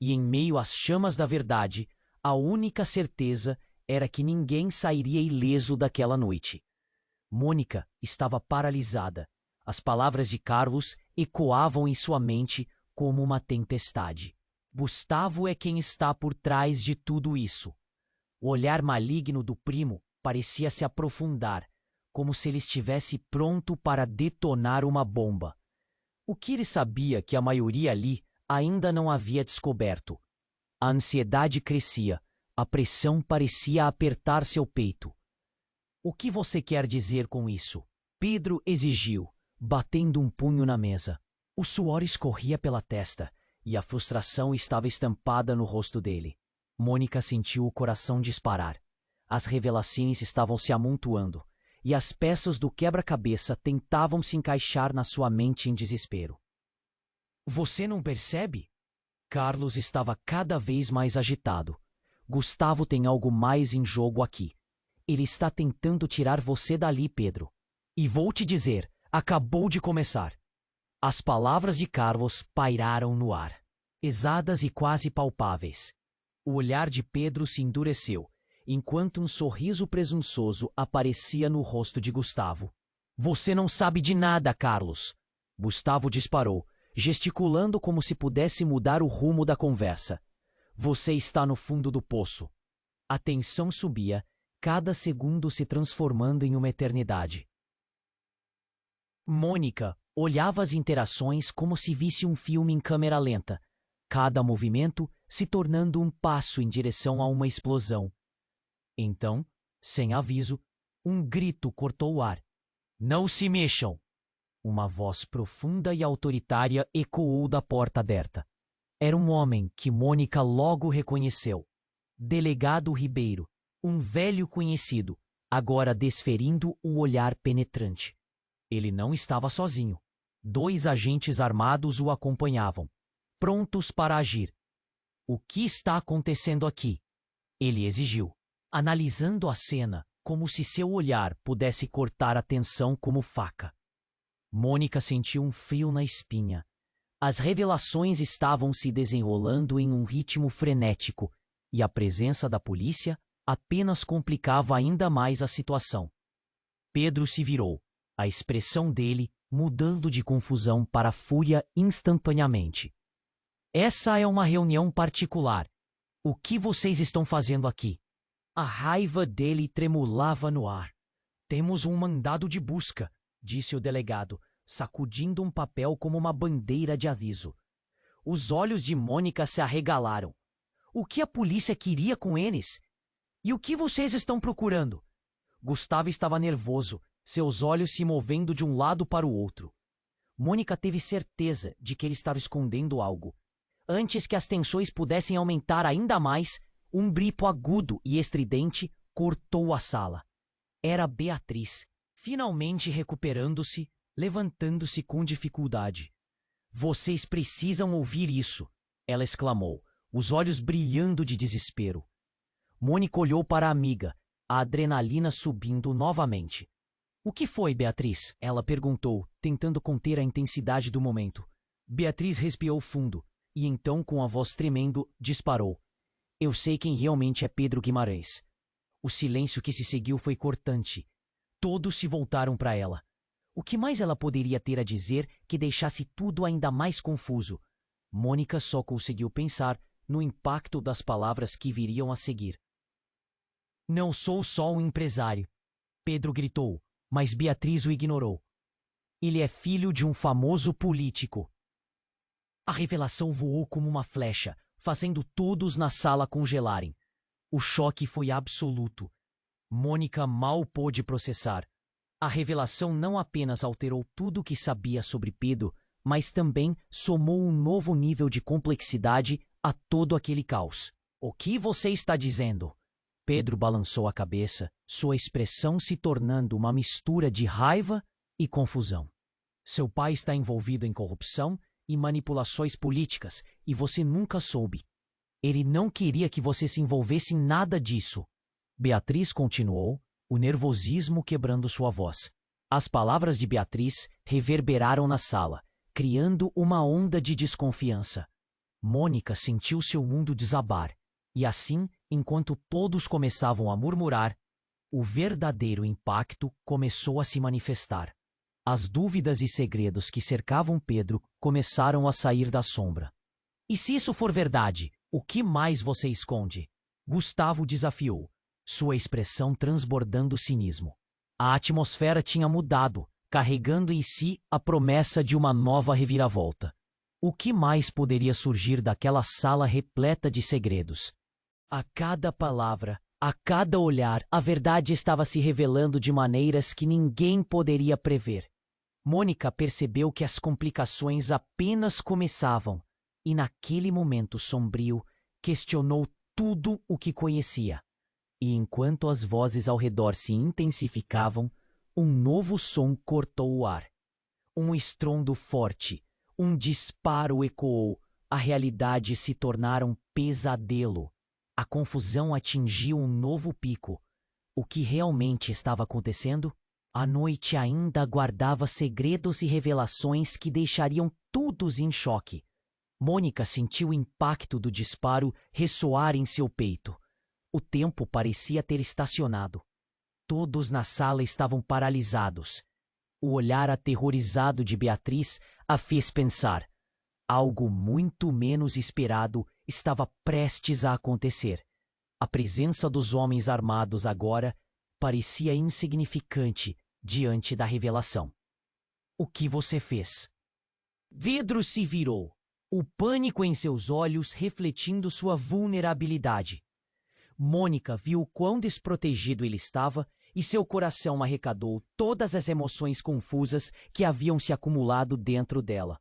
E em meio às chamas da verdade, a única certeza era que ninguém sairia ileso daquela noite. Mônica estava paralisada. As palavras de Carlos ecoavam em sua mente como uma tempestade. Gustavo é quem está por trás de tudo isso. O olhar maligno do primo parecia se aprofundar, como se ele estivesse pronto para detonar uma bomba. O que ele sabia que a maioria ali ainda não havia descoberto. A ansiedade crescia, a pressão parecia apertar seu peito. O que você quer dizer com isso? Pedro exigiu, batendo um punho na mesa. O suor escorria pela testa e a frustração estava estampada no rosto dele. Mônica sentiu o coração disparar. As revelações estavam se amontoando, e as peças do quebra-cabeça tentavam se encaixar na sua mente em desespero. Você não percebe? Carlos estava cada vez mais agitado. Gustavo tem algo mais em jogo aqui. Ele está tentando tirar você dali, Pedro. E vou te dizer, acabou de começar. As palavras de Carlos pairaram no ar, pesadas e quase palpáveis. O olhar de Pedro se endureceu, enquanto um sorriso presunçoso aparecia no rosto de Gustavo. Você não sabe de nada, Carlos. Gustavo disparou, gesticulando como se pudesse mudar o rumo da conversa. Você está no fundo do poço. A tensão subia, cada segundo se transformando em uma eternidade. Mônica olhava as interações como se visse um filme em câmera lenta, cada movimento se tornando um passo em direção a uma explosão. Então, sem aviso, um grito cortou o ar. Não se mexam! Uma voz profunda e autoritária ecoou da porta aberta. Era um homem que Mônica logo reconheceu. Delegado Ribeiro, um velho conhecido, agora desferindo um olhar penetrante. Ele não estava sozinho. 2 agentes armados o acompanhavam, prontos para agir. O que está acontecendo aqui? Ele exigiu, analisando a cena como se seu olhar pudesse cortar a tensão como faca. Mônica sentiu um frio na espinha. As revelações estavam se desenrolando em um ritmo frenético, e a presença da polícia apenas complicava ainda mais a situação. Pedro se virou, a expressão dele mudando de confusão para fúria instantaneamente. Essa é uma reunião particular. O que vocês estão fazendo aqui? A raiva dele tremulava no ar. Temos um mandado de busca, disse o delegado, sacudindo um papel como uma bandeira de aviso. Os olhos de Mônica se arregalaram. O que a polícia queria com eles? E o que vocês estão procurando? Gustavo estava nervoso, seus olhos se movendo de um lado para o outro. Mônica teve certeza de que ele estava escondendo algo. Antes que as tensões pudessem aumentar ainda mais, um grito agudo e estridente cortou a sala. Era Beatriz, finalmente recuperando-se, levantando-se com dificuldade. Vocês precisam ouvir isso, ela exclamou, os olhos brilhando de desespero. Mônica olhou para a amiga, a adrenalina subindo novamente. O que foi, Beatriz? Ela perguntou, tentando conter a intensidade do momento. Beatriz respirou fundo e então, com a voz tremendo, disparou. Eu sei quem realmente é Pedro Guimarães. O silêncio que se seguiu foi cortante. Todos se voltaram para ela. O que mais ela poderia ter a dizer que deixasse tudo ainda mais confuso? Mônica só conseguiu pensar no impacto das palavras que viriam a seguir. Não sou só um empresário, Pedro gritou, mas Beatriz o ignorou. Ele é filho de um famoso político. A revelação voou como uma flecha, fazendo todos na sala congelarem. O choque foi absoluto. Mônica mal pôde processar. A revelação não apenas alterou tudo o que sabia sobre Pedro, mas também somou um novo nível de complexidade a todo aquele caos. O que você está dizendo? Pedro balançou a cabeça, sua expressão se tornando uma mistura de raiva e confusão. Seu pai está envolvido em corrupção e manipulações políticas, e você nunca soube. Ele não queria que você se envolvesse em nada disso. Beatriz continuou, o nervosismo quebrando sua voz. As palavras de Beatriz reverberaram na sala, criando uma onda de desconfiança. Mônica sentiu seu mundo desabar, e assim, enquanto todos começavam a murmurar, o verdadeiro impacto começou a se manifestar. As dúvidas e segredos que cercavam Pedro começaram a sair da sombra. E se isso for verdade, o que mais você esconde? Gustavo desafiou, sua expressão transbordando cinismo. A atmosfera tinha mudado, carregando em si a promessa de uma nova reviravolta. O que mais poderia surgir daquela sala repleta de segredos? A cada palavra, a cada olhar, a verdade estava se revelando de maneiras que ninguém poderia prever. Mônica percebeu que as complicações apenas começavam e, naquele momento sombrio, questionou tudo o que conhecia. E enquanto as vozes ao redor se intensificavam, Um novo som cortou o ar. Um estrondo forte, um disparo ecoou. A realidade se tornara um pesadelo. A confusão atingiu um novo pico. O que realmente estava acontecendo? A noite ainda guardava segredos e revelações que deixariam todos em choque. Mônica sentiu o impacto do disparo ressoar em seu peito. O tempo parecia ter estacionado. Todos na sala estavam paralisados. O olhar aterrorizado de Beatriz a fez pensar. Algo muito menos esperado estava prestes a acontecer. A presença dos homens armados agora parecia insignificante diante da revelação. O que você fez? Pedro se virou, o pânico em seus olhos refletindo sua vulnerabilidade. Mônica viu quão desprotegido ele estava e seu coração arrecadou todas as emoções confusas que haviam se acumulado dentro dela.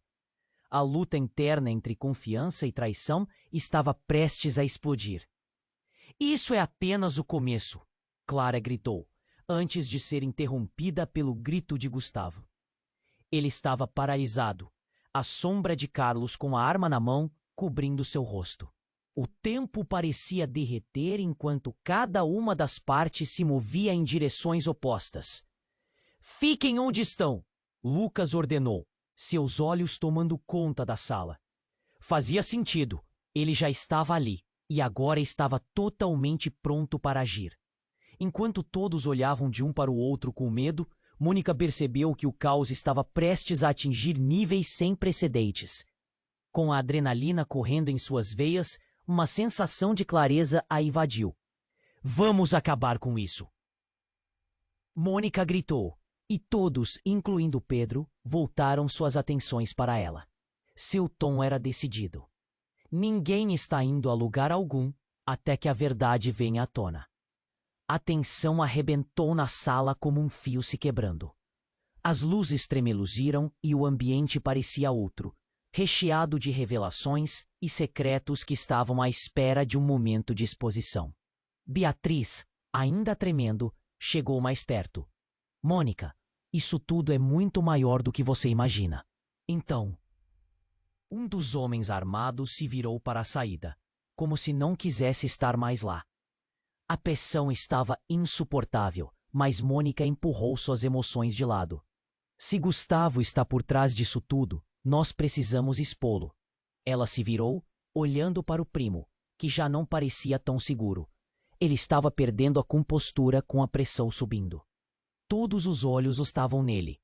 A luta interna entre confiança e traição estava prestes a explodir. Isso é apenas o começo, Clara gritou, antes de ser interrompida pelo grito de Gustavo. Ele estava paralisado, a sombra de Carlos com a arma na mão cobrindo seu rosto. O tempo parecia derreter enquanto cada uma das partes se movia em direções opostas. Fiquem onde estão, Lucas ordenou, seus olhos tomando conta da sala. Fazia sentido, ele já estava ali e agora estava totalmente pronto para agir. Enquanto todos olhavam de um para o outro com medo, Mônica percebeu que o caos estava prestes a atingir níveis sem precedentes. Com a adrenalina correndo em suas veias, uma sensação de clareza a invadiu. Vamos acabar com isso! Mônica gritou, e todos, incluindo Pedro, voltaram suas atenções para ela. Seu tom era decidido. Ninguém está indo a lugar algum até que a verdade venha à tona. A tensão arrebentou na sala como um fio se quebrando. As luzes tremeluziram e o ambiente parecia outro, recheado de revelações e secretos que estavam à espera de um momento de exposição. Beatriz, ainda tremendo, chegou mais perto. Mônica, isso tudo é muito maior do que você imagina. Então, um dos homens armados se virou para a saída, como se não quisesse estar mais lá. A pressão estava insuportável, mas Mônica empurrou suas emoções de lado. Se Gustavo está por trás disso tudo, nós precisamos expô-lo. Ela se virou, olhando para o primo, que já não parecia tão seguro. Ele estava perdendo a compostura com a pressão subindo. Todos os olhos estavam nele,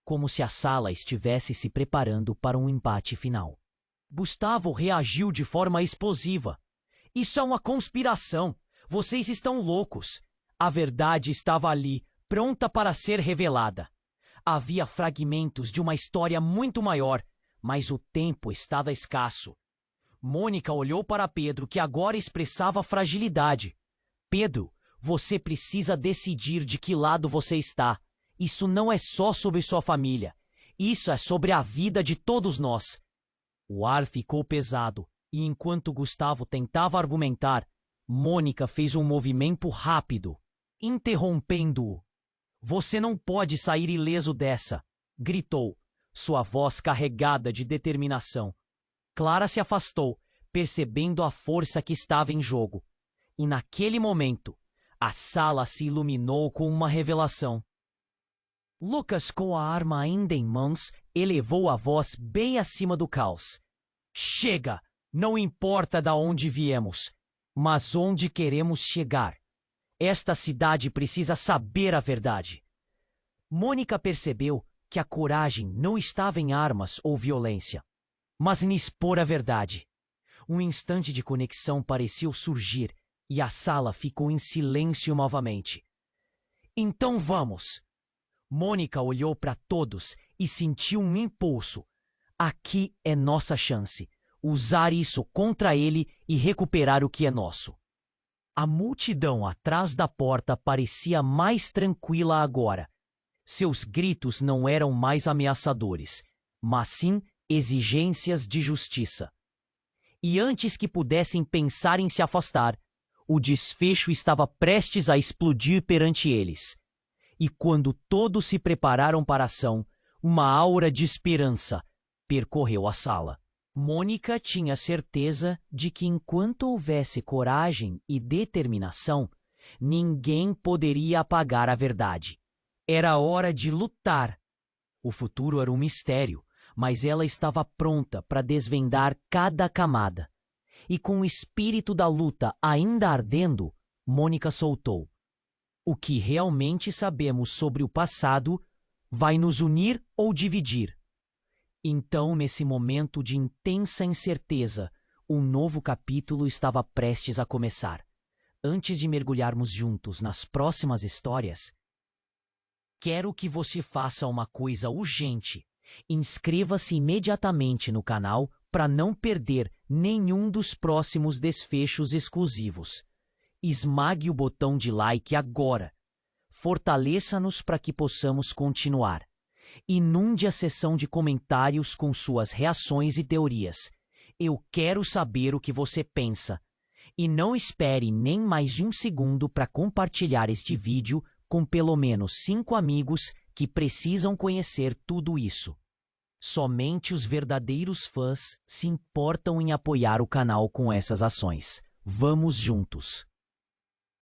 como se a sala estivesse se preparando para um embate final. Gustavo reagiu de forma explosiva. Isso é uma conspiração! Vocês estão loucos! A verdade estava ali, pronta para ser revelada. Havia fragmentos de uma história muito maior, mas o tempo estava escasso. Mônica olhou para Pedro, que agora expressava fragilidade. Pedro, você precisa decidir de que lado você está. Isso não é só sobre sua família. Isso é sobre a vida de todos nós. O ar ficou pesado, e enquanto Gustavo tentava argumentar, Mônica fez um movimento rápido, interrompendo-o. Você não pode sair ileso dessa, gritou, sua voz carregada de determinação. Clara se afastou, percebendo a força que estava em jogo. E naquele momento, a sala se iluminou com uma revelação. Lucas, com a arma ainda em mãos, elevou a voz bem acima do caos. Chega! Não importa de onde viemos, mas onde queremos chegar. Esta cidade precisa saber a verdade. Mônica percebeu que a coragem não estava em armas ou violência, mas em expor a verdade. Um instante de conexão pareceu surgir e a sala ficou em silêncio novamente. Então vamos! Mônica olhou para todos e sentiu um impulso. Aqui é nossa chance. Usar isso contra ele e recuperar o que é nosso. A multidão atrás da porta parecia mais tranquila agora. Seus gritos não eram mais ameaçadores, mas sim exigências de justiça. E antes que pudessem pensar em se afastar, o desfecho estava prestes a explodir perante eles. E quando todos se prepararam para a ação, uma aura de esperança percorreu a sala. Mônica tinha certeza de que enquanto houvesse coragem e determinação, ninguém poderia apagar a verdade. Era hora de lutar. O futuro era um mistério, mas ela estava pronta para desvendar cada camada. E com o espírito da luta ainda ardendo, Mônica soltou: o que realmente sabemos sobre o passado vai nos unir ou dividir. Então, nesse momento de intensa incerteza, um novo capítulo estava prestes a começar. Antes de mergulharmos juntos nas próximas histórias, quero que você faça uma coisa urgente. Inscreva-se imediatamente no canal para não perder nenhum dos próximos desfechos exclusivos. Esmague o botão de like agora. Fortaleça-nos para que possamos continuar. Inunde a seção de comentários com suas reações e teorias. Eu quero saber o que você pensa. E não espere nem mais um segundo para compartilhar este vídeo com pelo menos 5 amigos que precisam conhecer tudo isso. Somente os verdadeiros fãs se importam em apoiar o canal com essas ações. Vamos juntos!